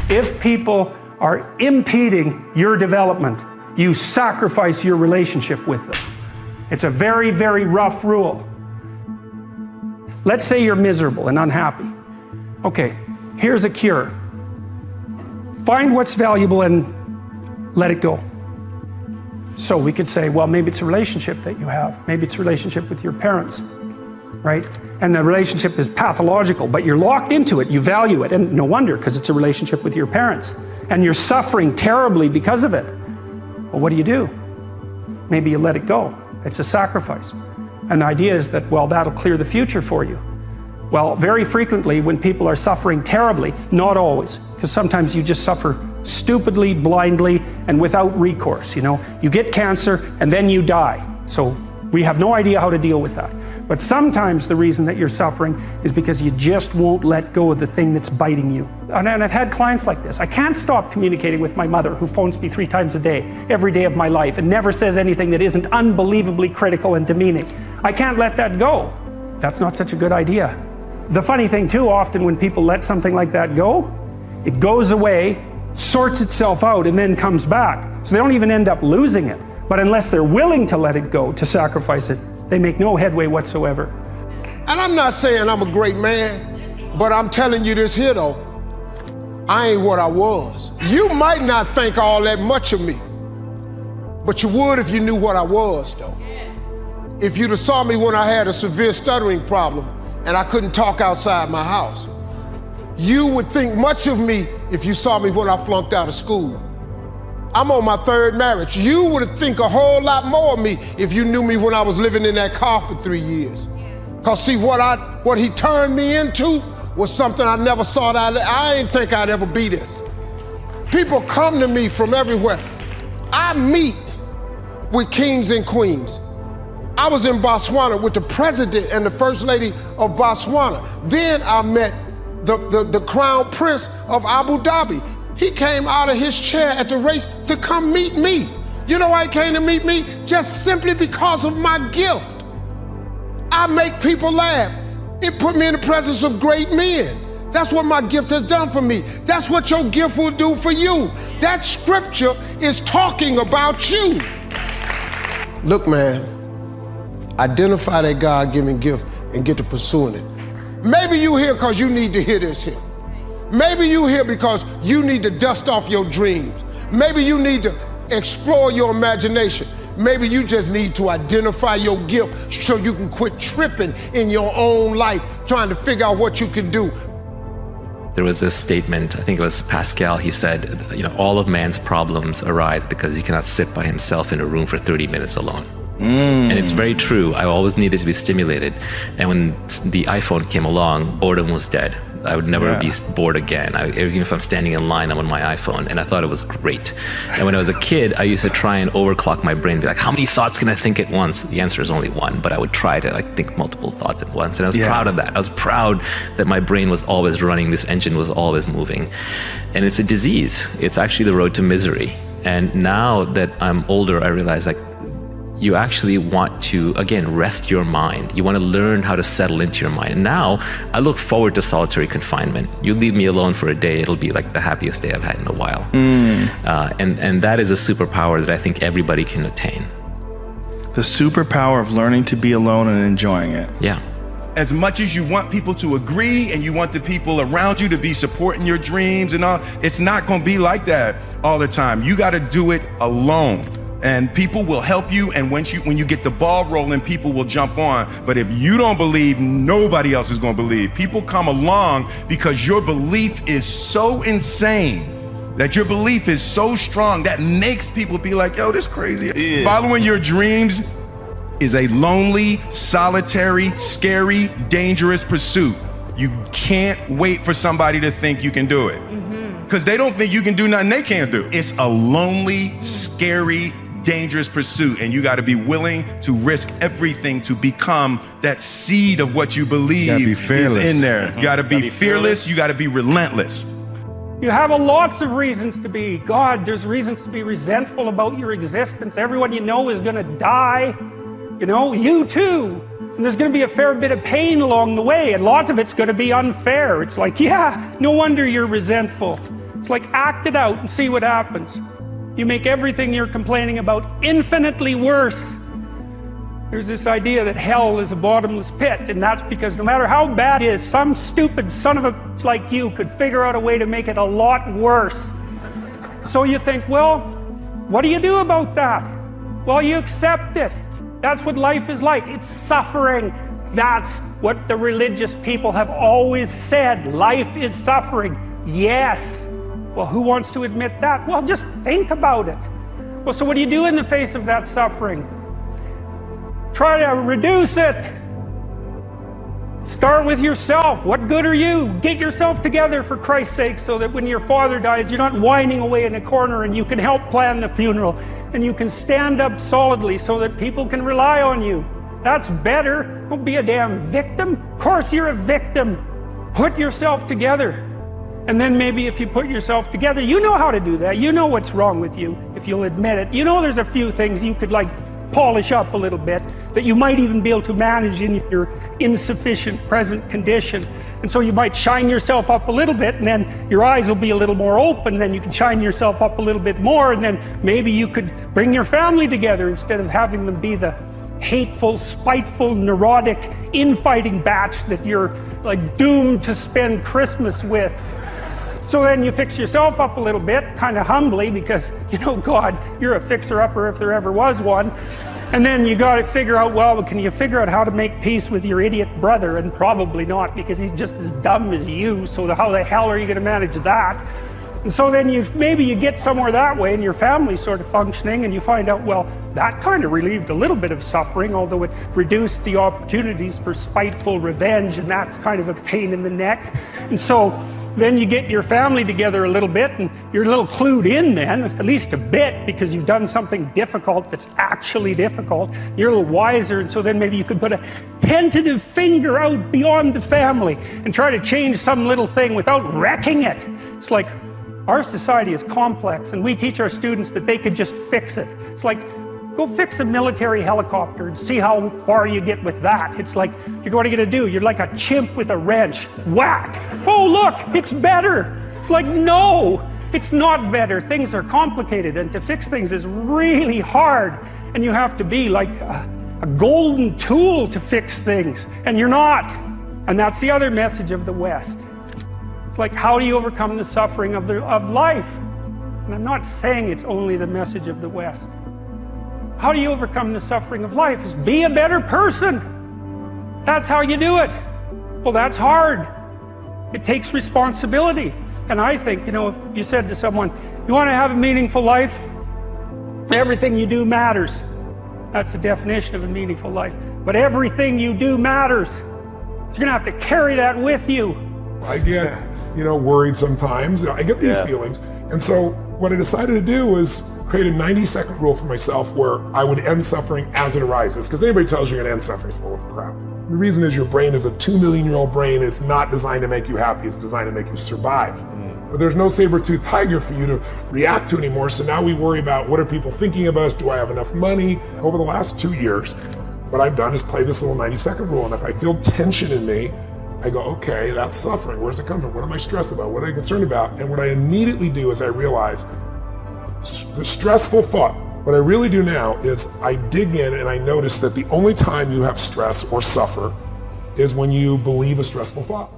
If people are impeding your development, you sacrifice your relationship with them. It's a very, very rough rule. Let's say you're miserable and unhappy. Okay, here's a cure. Find what's valuable and let it go. So we could say, well, maybe it's a relationship that you have. Maybe it's a relationship with your parents, right? And the relationship is pathological, but you're locked into it, you value it, and no wonder, because it's a relationship with your parents. And you're suffering terribly because of it. Well, what do? Maybe you let it go. It's a sacrifice. And the idea is that, well, that'll clear the future for you. Well, very frequently when people are suffering terribly, not always, because sometimes you just suffer stupidly, blindly, and without recourse, you know. You get cancer and then you die. So we have no idea how to deal with that. But sometimes the reason that you're suffering is because you just won't let go of the thing that's biting you. And I've had clients like this. I can't stop communicating with my mother, who phones me 3 times a day, every day of my life, and never says anything that isn't unbelievably critical and demeaning. I can't let that go. That's not such a good idea. The funny thing too, often when people let something like that go, it goes away, sorts itself out, and then comes back. So they don't even end up losing it. But unless they're willing to let it go, to sacrifice it, they make no headway whatsoever. And I'm not saying I'm a great man, but I'm telling you this here though, I ain't what I was. You might not think all that much of me, but you would if you knew what I was though. If you'd have saw me when I had a severe stuttering problem and I couldn't talk outside my house, you would think much of me if you saw me when I flunked out of school. I'm on my 3rd marriage. You would think a whole lot more of me if you knew me when I was living in that car for 3 years. Cause see, what he turned me into was something I never saw that I didn't think I'd ever be this. People come to me from everywhere. I meet with kings and queens. I was in Botswana with the president and the first lady of Botswana. Then I met the crown prince of Abu Dhabi. He came out of his chair at the race to come meet me. You know why he came to meet me? Just simply because of my gift. I make people laugh. It put me in the presence of great men. That's what my gift has done for me. That's what your gift will do for you. That scripture is talking about you. Look, man, identify that God-given gift and get to pursuing it. Maybe you here because you need to hear this here. Maybe you here because you need to dust off your dreams. Maybe you need to explore your imagination. Maybe you just need to identify your gift so you can quit tripping in your own life, trying to figure out what you can do. There was this statement, I think it was Pascal, he said, you know, all of man's problems arise because he cannot sit by himself in a room for 30 minutes alone. And it's very true. I always needed to be stimulated. And when the iPhone came along, boredom was dead. I would never be bored again. Even if I'm standing in line, I'm on my iPhone, and I thought it was great. And when I was a kid, I used to try and overclock my brain, be like, how many thoughts can I think at once? The answer is only one, but I would try to think multiple thoughts at once. And I was proud of that. I was proud that my brain was always running, this engine was always moving. And it's a disease. It's actually the road to misery. And now that I'm older, I realize you actually want to, again, rest your mind. You want to learn how to settle into your mind. And now I look forward to solitary confinement. You leave me alone for a day, it'll be like the happiest day I've had in a while. And that is a superpower that I think everybody can attain. The superpower of learning to be alone and enjoying it. Yeah. As much as you want people to agree and you want the people around you to be supporting your dreams and all, it's not going to be like that all the time. You got to do it alone. And people will help you, and when you get the ball rolling, people will jump on. But if you don't believe, nobody else is going to believe. People come along because your belief is so insane, that your belief is so strong, that makes people be like, yo, this crazy. Yeah. Following your dreams is a lonely, solitary, scary, dangerous pursuit. You can't wait for somebody to think you can do it. Because they don't think you can do nothing they can't do. It's a lonely, scary, dangerous pursuit, and you got to be willing to risk everything to become that seed of what you believe is in there. You got to be fearless. You got to be relentless. You have lots of reasons to be. God, there's reasons to be resentful about your existence. Everyone you know is going to die. You know, you too. And there's going to be a fair bit of pain along the way, and lots of it's going to be unfair. It's like, yeah, no wonder you're resentful. It's like act it out and see what happens. You make everything you're complaining about infinitely worse. There's this idea that hell is a bottomless pit, and that's because no matter how bad it is, some stupid son of a like you could figure out a way to make it a lot worse. So you think, well, what do you do about that? Well, you accept it. That's what life is like. It's suffering. That's what the religious people have always said. Life is suffering. Yes. Well, who wants to admit that? Well, just think about it. Well, so what do you do in the face of that suffering? Try to reduce it. Start with yourself. What good are you? Get yourself together for Christ's sake so that when your father dies, you're not whining away in a corner and you can help plan the funeral and you can stand up solidly so that people can rely on you. That's better. Don't be a damn victim. Of course you're a victim. Put yourself together. And then maybe if you put yourself together, you know how to do that. You know what's wrong with you if you'll admit it. You know there's a few things you could like polish up a little bit that you might even be able to manage in your insufficient present condition. And so you might shine yourself up a little bit and then your eyes will be a little more open, then you can shine yourself up a little bit more, and then maybe you could bring your family together instead of having them be the hateful, spiteful, neurotic, infighting batch that you're like doomed to spend Christmas with. So then you fix yourself up a little bit, kind of humbly, because, you know, God, you're a fixer-upper if there ever was one. And then you got to figure out, well, can you figure out how to make peace with your idiot brother? And probably not, because he's just as dumb as you, so how the hell are you going to manage that? And so then maybe you get somewhere that way and your family's sort of functioning and you find out, well, that kind of relieved a little bit of suffering, although it reduced the opportunities for spiteful revenge, and that's kind of a pain in the neck. And so then you get your family together a little bit and you're a little clued in then, at least a bit, because you've done something difficult that's actually difficult. You're a little wiser, and so then maybe you could put a tentative finger out beyond the family and try to change some little thing without wrecking it. It's like, our society is complex, and we teach our students that they could just fix it. It's like, go fix a military helicopter and see how far you get with that. It's like, what are you gonna do? You're like a chimp with a wrench. Whack! Oh look, it's better! It's like, no, it's not better. Things are complicated, and to fix things is really hard. And you have to be like a golden tool to fix things, and you're not. And that's the other message of the West. It's like, how do you overcome the suffering of life? And I'm not saying it's only the message of the West. How do you overcome the suffering of life? Is be a better person. That's how you do it. Well, that's hard. It takes responsibility. And I think, you know, if you said to someone, you want to have a meaningful life? Everything you do matters. That's the definition of a meaningful life. But everything you do matters. So you're going to have to carry that with you. I get, worried sometimes. I get these feelings. And so what I decided to do was create a 90-second rule for myself where I would end suffering as it arises. Because anybody tells you you're going to end suffering is full of crap. The reason is your brain is a 2-million-year-old brain, and it's not designed to make you happy. It's designed to make you survive. But there's no saber-toothed tiger for you to react to anymore. So now we worry about, what are people thinking of us? Do I have enough money? Over the last 2 years, what I've done is play this little 90-second rule. And if I feel tension in me, I go, okay, that's suffering. Where's it come from? What am I stressed about? What am I concerned about? And what I immediately do is I realize the stressful thought. What I really do now is I dig in and I notice that the only time you have stress or suffer is when you believe a stressful thought.